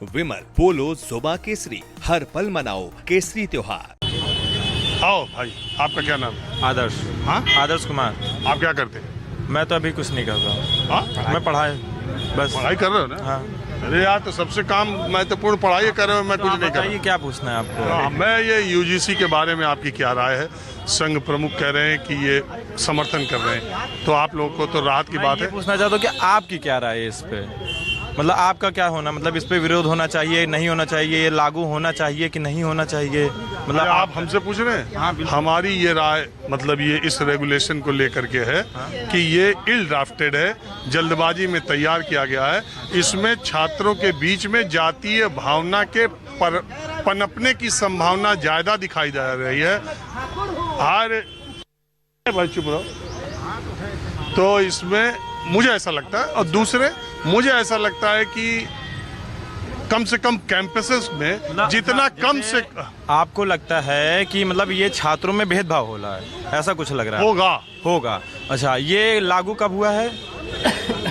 विमल, पोलो, जोबा केसरी, हर पल मनाओ केसरी त्योहार। आओ भाई, आपका क्या नाम है? आदर्श। हाँ, आदर्श कुमार। आप क्या करते हैं? मैं तो अभी कुछ नहीं कर रहा हूँ। हाँ, मैं पढ़ाई बस। पढ़ाई कर रहे हो ना? हाँ। अरे यार, तो सबसे काम महत्वपूर्ण पढ़ाई कर रहे हो, मैं कुछ नहीं कर बताइए क्या पूछना है आपको? रहा। मैं ये यूजीसी के बारे में आपकी क्या राय है? संघ प्रमुख कह रहे हैं कि ये समर्थन कर रहे हैं, तो आप लोगों को तो राहत की बात ये है। पूछना चाहता हूँ कि आपकी क्या राय है इस पे? मतलब आपका क्या होना, मतलब इस पे विरोध होना चाहिए, नहीं होना चाहिए, ये लागू होना चाहिए कि नहीं होना चाहिए? मतलब आप हमसे पूछ रहे हैं? हाँ, बिल्कुल। हमारी ये राय, मतलब ये इस रेगुलेशन को लेकर के है कि ये इल ड्राफ्टेड है, जल्दबाजी में तैयार किया गया है। इसमें छात्रों के बीच में जातीय भावना के पनपने की संभावना ज्यादा दिखाई दे रही है। भाई चुप रहो। तो इसमें मुझे ऐसा लगता है, और दूसरे मुझे ऐसा लगता है कि कम से कम कैंपसेस में जितना कम से आपको लगता है कि मतलब ये छात्रों में भेदभाव हो रहा है, ऐसा कुछ लग रहा है? होगा। अच्छा, ये लागू कब हुआ है?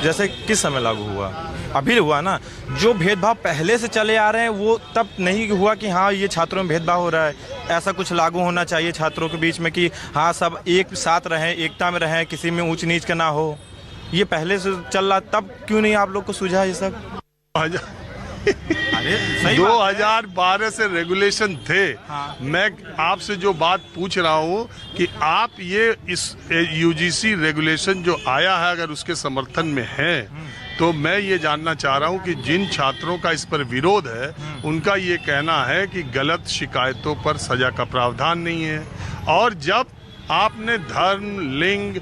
जैसे किस समय लागू हुआ? अभी हुआ ना। जो भेदभाव पहले से चले आ रहे हैं वो तब नहीं हुआ कि हाँ ये छात्रों में भेदभाव हो रहा है। ऐसा कुछ लागू होना चाहिए छात्रों के बीच में कि हाँ सब एक साथ रहें, एकता में रहें, किसी में ऊंच नीच का ना हो। ये पहले से चल रहा, तब क्यों नहीं आप लोग को सूझा ये सब? अरे 2012 से रेगुलेशन थे। हाँ। मैं आपसे जो बात पूछ रहा हूँ कि आप ये इस यूजीसी रेगुलेशन जो आया है, अगर उसके समर्थन में है, तो मैं ये जानना चाह रहा हूँ कि जिन छात्रों का इस पर विरोध है, उनका ये कहना है कि गलत शिकायतों पर सजा का प्रावधान नहीं है। और जब आपने धर्म, लिंग,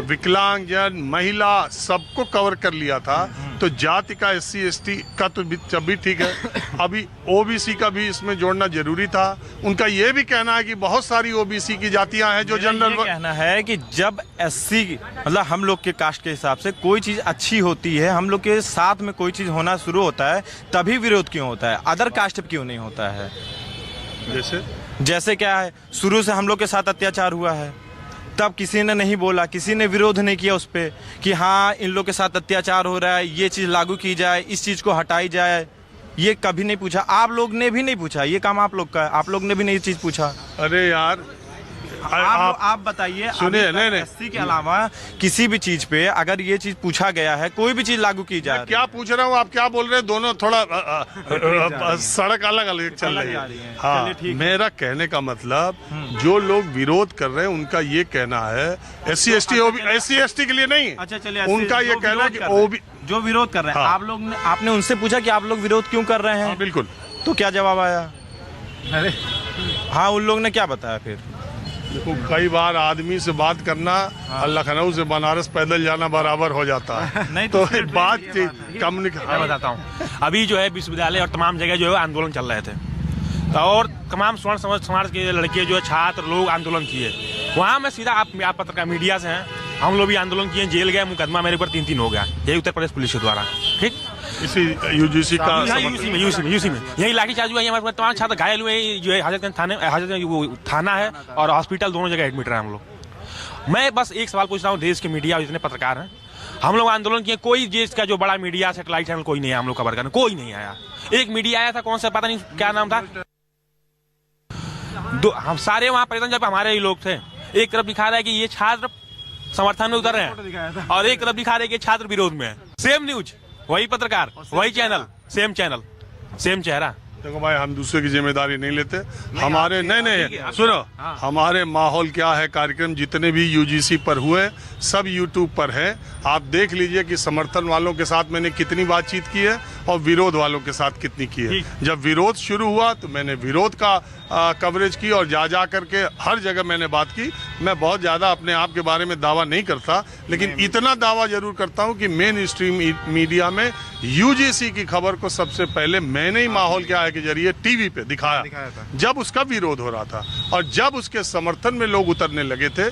विकलांगजन, महिला सबको कवर कर लिया था, तो जाति का SC ST का तो भी ठीक है, अभी OBC का भी इसमें जोड़ना जरूरी था। उनका ये भी कहना है कि बहुत सारी OBC की जातियां हैं जो जनरल। कहना है कि जब SC मतलब हम लोग के कास्ट के हिसाब से कोई चीज अच्छी होती है, हम लोग के साथ में कोई चीज होना शुरू होता है, तभी विरोध क्यों होता है? अदर कास्ट क्यों नहीं होता है? जैसे क्या है, शुरू से हम लोग के साथ अत्याचार हुआ है, तब किसी ने नहीं बोला, किसी ने विरोध नहीं किया उस पर कि हाँ इन लोग के साथ अत्याचार हो रहा है, ये चीज़ लागू की जाए, इस चीज़ को हटाई जाए। ये कभी नहीं पूछा, आप लोग ने भी नहीं पूछा। ये काम आप लोग का है, आप लोग ने भी नहीं चीज़ पूछा। अरे यार, आप बताइए, सुनिए, नहीं SC के अलावा किसी भी चीज पे अगर ये चीज पूछा गया है, कोई भी चीज लागू की जाए। क्या पूछ रहा हूँ, आप क्या बोल रहे हैं? दोनों थोड़ा सड़क अलग अलग चल रही है। हाँ, मेरा कहने का मतलब, जो लोग विरोध कर रहे हैं उनका ये कहना है, SC ST के लिए नहीं। अच्छा चलिए, उनका ये कहना है कि जो विरोध कर रहे हैं, आप लोग, आपने उनसे पूछा कि आप लोग विरोध क्यों कर रहे हैं? बिल्कुल। तो क्या जवाब आया? अरे हाँ, उन लोग ने क्या बताया फिर? देखो, कई बार आदमी से बात करना और लखनऊ से बनारस पैदल जाना बराबर हो जाता है। नहीं तो बात मैं बताता हूँ, अभी जो है विश्वविद्यालय और तमाम जगह जो है आंदोलन चल रहे थे, और तमाम स्वर्ण समाज के लड़के जो है, छात्र लोग आंदोलन किए। वहाँ मैं सीधा, आप पत्रकार मीडिया से हैं, हम लोग भी आंदोलन किए, जेल गए, मुकदमा मेरे ऊपर 3 हो गया, यही उत्तर प्रदेश पुलिस के द्वारा। ठीक, इसी यूजीसी का यूसी में यही लाठीचार्ज हुआ, हमारे तमाम छात्र घायल हुए। जो है हजरतगंज थाना है और हॉस्पिटल, दोनों जगह एडमिट रहे हम लोग। मैं बस एक सवाल पूछ रहा हूँ, देश के मीडिया जितने पत्रकार हैं, हम लोग आंदोलन किए, कोई देश का जो बड़ा मीडिया, सैटेलाइट चैनल, कोई नहीं है हम लोग कवर करने, कोई नहीं आया। एक मीडिया आया था, कौन सा पता नहीं क्या नाम था, हम सारे वहाँ पैदल, जब हमारे ही लोग थे। एक तरफ दिखा रहा है कि ये छात्र समर्थन में उतर रहे हैं, और एक तरफ दिखा रहे हैं कि छात्र विरोध में है। सेम न्यूज, वही पत्रकार, वही चैनल, सेम चेहरा। देखो भाई, हम दूसरे की जिम्मेदारी नहीं लेते। हमारे नहीं सुनो, हमारे माहौल क्या है, कार्यक्रम जितने भी यूजीसी पर हुए सब यूट्यूब पर है। आप देख लीजिए कि समर्थन वालों के साथ मैंने कितनी बातचीत की है और विरोध वालों के साथ कितनी की है। जब विरोध शुरू हुआ तो मैंने विरोध का कवरेज की, और जा करके हर जगह मैंने बात की। मैं बहुत ज़्यादा अपने आप के बारे में दावा नहीं करता, लेकिन इतना दावा जरूर करता हूँ कि मेन स्ट्रीम मीडिया में यूजीसी की खबर को सबसे पहले मैंने ही माहौल क्या है के जरिए टीवी पे दिखाया जब उसका विरोध हो रहा था। और जब उसके समर्थन में लोग उतरने लगे थे,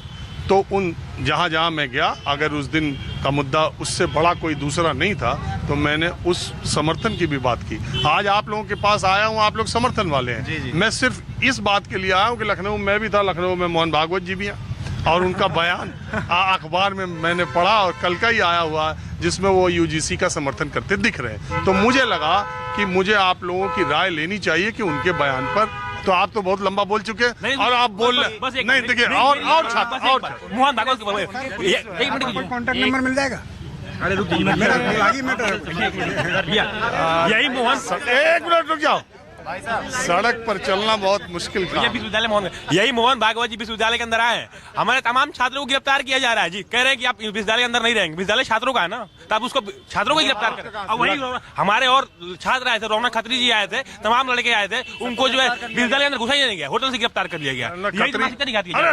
तो उन जहाँ मैं गया, अगर उस दिन का मुद्दा उससे बड़ा कोई दूसरा नहीं था, तो मैंने उस समर्थन की भी बात की। आज आप लोगों के पास आया हूँ, आप लोग समर्थन वाले हैं। मैं सिर्फ इस बात के लिए आया हूँ कि लखनऊ में भी था, लखनऊ में मोहन भागवत जी भी हैं, और उनका बयान अखबार में मैंने पढ़ा और कल का ही आया हुआ है, जिसमें वो यूजीसी का समर्थन करते दिख रहे हैं। तो मुझे लगा कि मुझे आप लोगों की राय लेनी चाहिए कि उनके बयान पर, तो आप तो बहुत लंबा बोल चुके हैं और आप बोल नहीं देखिए और छात्र और मोहन भागवत एक मिनट कॉन्टैक्ट नंबर मिल जाएगा। अरे रुक जाइए, यही मोहन एक मिनट रुक जाओ, सड़क पर चलना बहुत मुश्किल था। विश्वविद्यालय मोहन, यही मोहन भागवत जी विश्वविद्यालय के अंदर आए हैं। हमारे तमाम छात्रों को गिरफ्तार किया जा रहा है जी। कह रहे हैं कि आप विश्वविद्यालय के अंदर नहीं रहेंगे, विश्वविद्यालय छात्रों का है ना, तो आप उसको छात्रों को गिरफ्तार करें। अब वही हमारे और छात्र आए थे, रौनक खत्री जी आए थे, तमाम लड़के आए थे, उनको जो है विश्वविद्यालय के अंदर घुसा ही नहीं गया, होटल से गिरफ्तार कर लिया गया।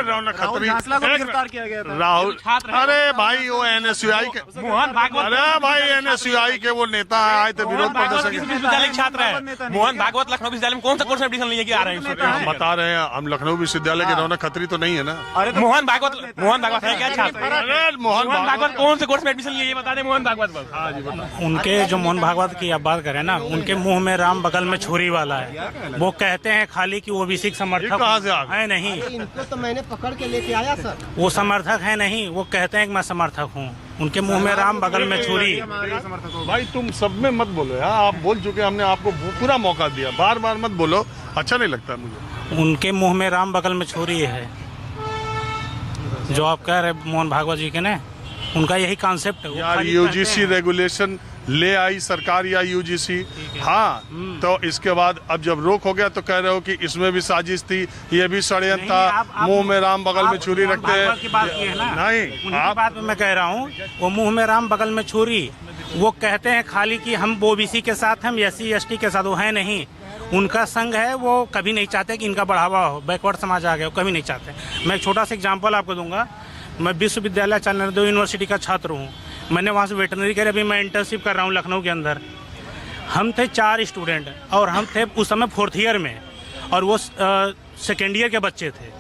रौनक खत्री राहुल, अरे भाई वो NSUI के मोहन भागवत, अरे भाई NSUI के वो नेता आए थे विरोध प्रदर्शन। विश्वविद्यालय के छात्र है मोहन भागवत। लखनऊ विश्वविद्यालय में कौन सा कोर्स में एडमिशन लेके आ रहे हैं? बता रहे हैं हम लखनऊ विश्वविद्यालय के रौनक खत्री तो नहीं है ना। मोहन भागवत है क्या छात्र? मोहन भागवत कौन से कोर्स में एडमिशन लिए ये बता दें मोहन भागवत। उनके जो मोहन भागवत की आप बात करें ना, उनके मुंह में राम बगल में छुरी वाला है। वो कहते हैं खाली कि ओबीसी के समर्थक है नहीं, इनको तो मैंने पकड़ के लेके आया सर। वो समर्थक है नहीं, वो कहते हैं कि मैं समर्थक हूँ। उनके मुंह में राम बगल में छुरी। भाई तुम सब में मत बोलो यार, आप बोल चुके, हमने आपको पूरा मौका दिया, बार बार मत बोलो, अच्छा नहीं लगता मुझे। उनके मुंह में राम बगल में छुरी है, जो आप कह रहे मोहन भागवत जी के ना, उनका यही कॉन्सेप्ट है यार। यूजीसी रेगुलेशन ले आई सरकार या यूजीसी, हाँ, तो इसके बाद अब जब रोक हो गया तो कह रहे हो कि इसमें भी साजिश थी, ये भी षड्यंत्र था, मुंह में राम बगल में छुरी रखते हैं। नहीं, आप बात में मैं कह रहा हूँ, वो मुंह में राम बगल में छुरी, वो कहते हैं खाली कि हम ओबीसी के साथ, हम SC ST के साथ, वो है नहीं। उनका संघ है, वो कभी नहीं चाहते कि इनका बढ़ावा हो, बैकवर्ड समाज आ गया, वो कभी नहीं चाहते। मैं एक छोटा सा एग्जांपल आपको दूंगा। मैं विश्वविद्यालय चाणक्य यूनिवर्सिटी का छात्र हूँ। मैंने वहाँ से वेटरनरी कर, अभी मैं इंटर्नशिप कर रहा हूँ लखनऊ के अंदर। हम थे 4 स्टूडेंट और हम थे उस समय 4th ईयर में, और वो 2nd ईयर के बच्चे थे।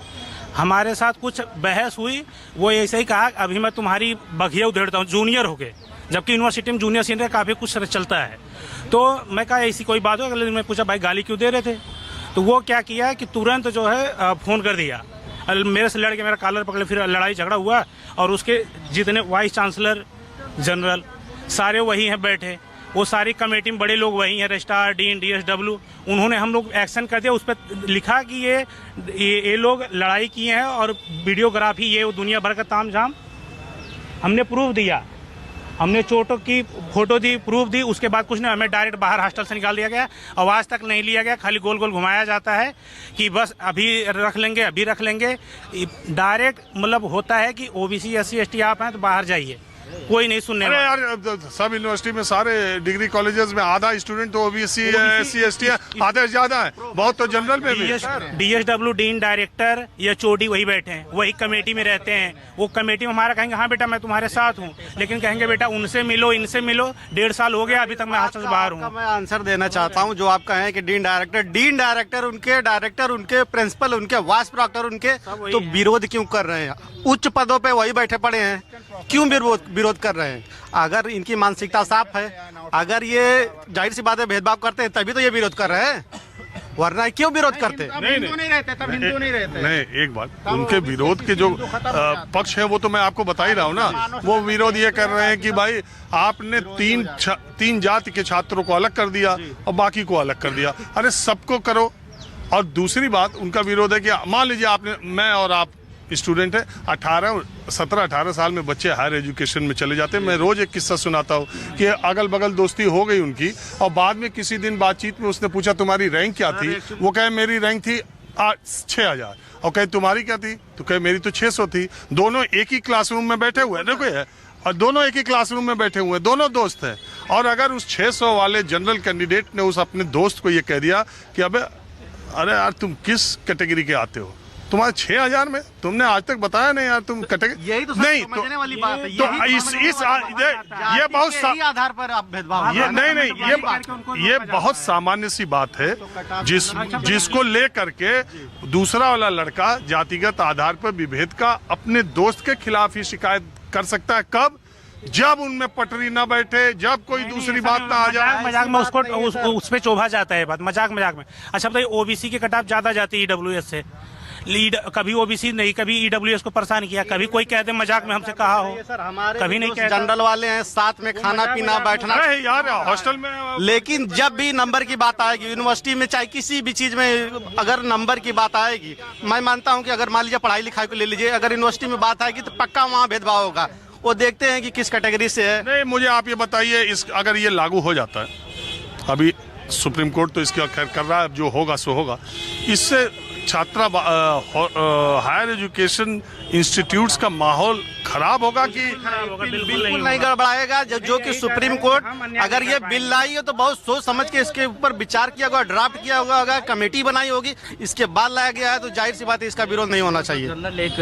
हमारे साथ कुछ बहस हुई, वो ऐसे ही कहा अभी मैं तुम्हारी बघिया उधेड़ता हूँ, जूनियर हो गए, जबकि यूनिवर्सिटी में जूनियर सीनियर काफ़ी कुछ चलता है। तो मैं कहा ऐसी कोई बात हो। अगले दिन मैं पूछा भाई गाली क्यों दे रहे थे? तो वो क्या किया कि तुरंत जो है फ़ोन कर दिया, मेरे से लड़ के मेरा कॉलर पकड़े, फिर लड़ाई झगड़ा हुआ। और उसके जितने वाइस चांसलर जनरल सारे वही हैं बैठे, वो सारी कमेटी में बड़े लोग वही हैं, रजिस्ट्रार, डीन, DSW। उन्होंने हम लोग एक्शन कर दिया, उस पर लिखा कि ये लोग लड़ाई किए हैं और वीडियोग्राफी ये दुनिया भर का ताम झाम। हमने प्रूफ दिया, हमने चोटों की फोटो दी, प्रूफ दी। उसके बाद कुछ नहीं, हमें डायरेक्ट बाहर हॉस्टल से निकाल दिया गया। आवाज़ तक नहीं लिया गया, खाली गोल गोल घुमाया जाता है कि बस अभी रख लेंगे, अभी रख लेंगे। डायरेक्ट मतलब होता है कि OBC SC ST आप हैं तो बाहर जाइए, कोई नहीं सुनने। अरे यार सब यूनिवर्सिटी में सारे डिग्री कॉलेजेस में आधा स्टूडेंट तो OBC SC ST है, आधे ज्यादा है, बहुत तो जनरल में भी। DSW डीन डायरेक्टर या चोटी वही बैठे हैं, वही कमेटी में रहते हैं। वो कमेटी में हमारा कहेंगे हाँ बेटा मैं तुम्हारे साथ हूँ, लेकिन कहेंगे बेटा उनसे मिलो, इनसे मिलो, 1.5 साल हो गया अभी तक मैं हॉस्टल से बाहर हूँ। मैं आंसर देना चाहता हूँ जो आप कहें कि डीन डायरेक्टर उनके डायरेक्टर, उनके प्रिंसिपल, उनके वाइस प्रॉक्टर, उनके तो विरोध क्यों कर रहे हैं? उच्च पदों पे वही बैठे पड़े हैं, क्यों विरोध कर रहे हैं? अगर इनकी मानसिकता साफ है, अगर ये जाहिर सी बात है भेदभाव करते हैं तभी तो ये विरोध कर रहे हैं, वरना क्यों विरोध करते? नहीं रहते। नहीं, एक बात, उनके विरोध के जो पक्ष है वो तो मैं आपको बता ही रहा हूँ ना। वो विरोध ये कर रहे हैं कि भाई आपने तीन जाति के छात्रों को अलग कर दिया और बाकी को अलग कर दिया। अरे सबको करो। और दूसरी बात उनका विरोध है कि मान लीजिए आपने, मैं और आप स्टूडेंट है, 17-18 साल में बच्चे हायर एजुकेशन में चले जाते हैं। मैं रोज एक किस्सा सुनाता हूँ कि अगल बगल दोस्ती हो गई उनकी, और बाद में किसी दिन बातचीत में उसने पूछा तुम्हारी रैंक क्या थी? वो कहे मेरी रैंक थी 6000। और कहे तुम्हारी क्या थी? तो कहे मेरी तो 600 थी। दोनों एक ही क्लासरूम में बैठे हुए हैं, देखो है, और दोनों एक ही क्लासरूम में बैठे हुए हैं, दोनों दोस्त हैं। और अगर उस 600 वाले जनरल कैंडिडेट ने उस अपने दोस्त को ये कह दिया कि अरे यार तुम किस कैटेगरी के आते हो, तुम्हारे 6000 में तुमने आज तक बताया नहीं यार तुम कैटेगरी। यही तो नहीं समझने वाली बात है। तो ये बहुत आधार पर आप भेदभाव, ये नहीं ये बहुत सामान्य सी बात है जिसको ले करके दूसरा वाला लड़का जातिगत आधार पर विभेद का अपने दोस्त के खिलाफ ही शिकायत कर सकता है। कब? जब उनमें पटरी ना बैठे, जब कोई दूसरी बात ना आ जाए। मजाक में उसको उस पे चोभा जाता है बात, मजाक में। अच्छा बताइए, OBC की कटाव ज्यादा जाती है EWS से, कभी ओबीसी नहीं, कभी ईडब्ल्यूएस को परेशान किया, कभी कोई कहते मजाक में हमसे कहा हो, सर हमारे कभी नहीं कहता। जनरल वाले हैं, साथ में खाना पीना बैठना नहीं यार, हॉस्टल में लेकिन जब भी नंबर की बात आएगी यूनिवर्सिटी में, चाहे किसी भी चीज में अगर नंबर की बात आएगी, मैं मानता हूं कि अगर मान लीजिए पढ़ाई लिखाई को ले लीजिए, अगर यूनिवर्सिटी में बात आएगी तो पक्का वहाँ भेदभाव होगा। वो देखते हैं कि किस कैटेगरी से है। नहीं, मुझे आप ये बताइए, इस अगर ये लागू हो जाता है, अभी सुप्रीम कोर्ट तो इसका खैर कर रहा है, जो होगा सो होगा, इससे छात्रा हायर एजुकेशन इंस्टीट्यूट्स का माहौल खराब होगा कि बिल्कुल नहीं गड़बड़ाएगा। जो कि सुप्रीम कोर्ट अगर ये बिल लाई है तो बहुत सोच समझ के इसके ऊपर विचार किया होगा, ड्राफ्ट किया होगा, कमेटी बनाई होगी, इसके बाद लाया गया है, तो जाहिर सी बात है इसका विरोध नहीं होना चाहिए। जनरल एक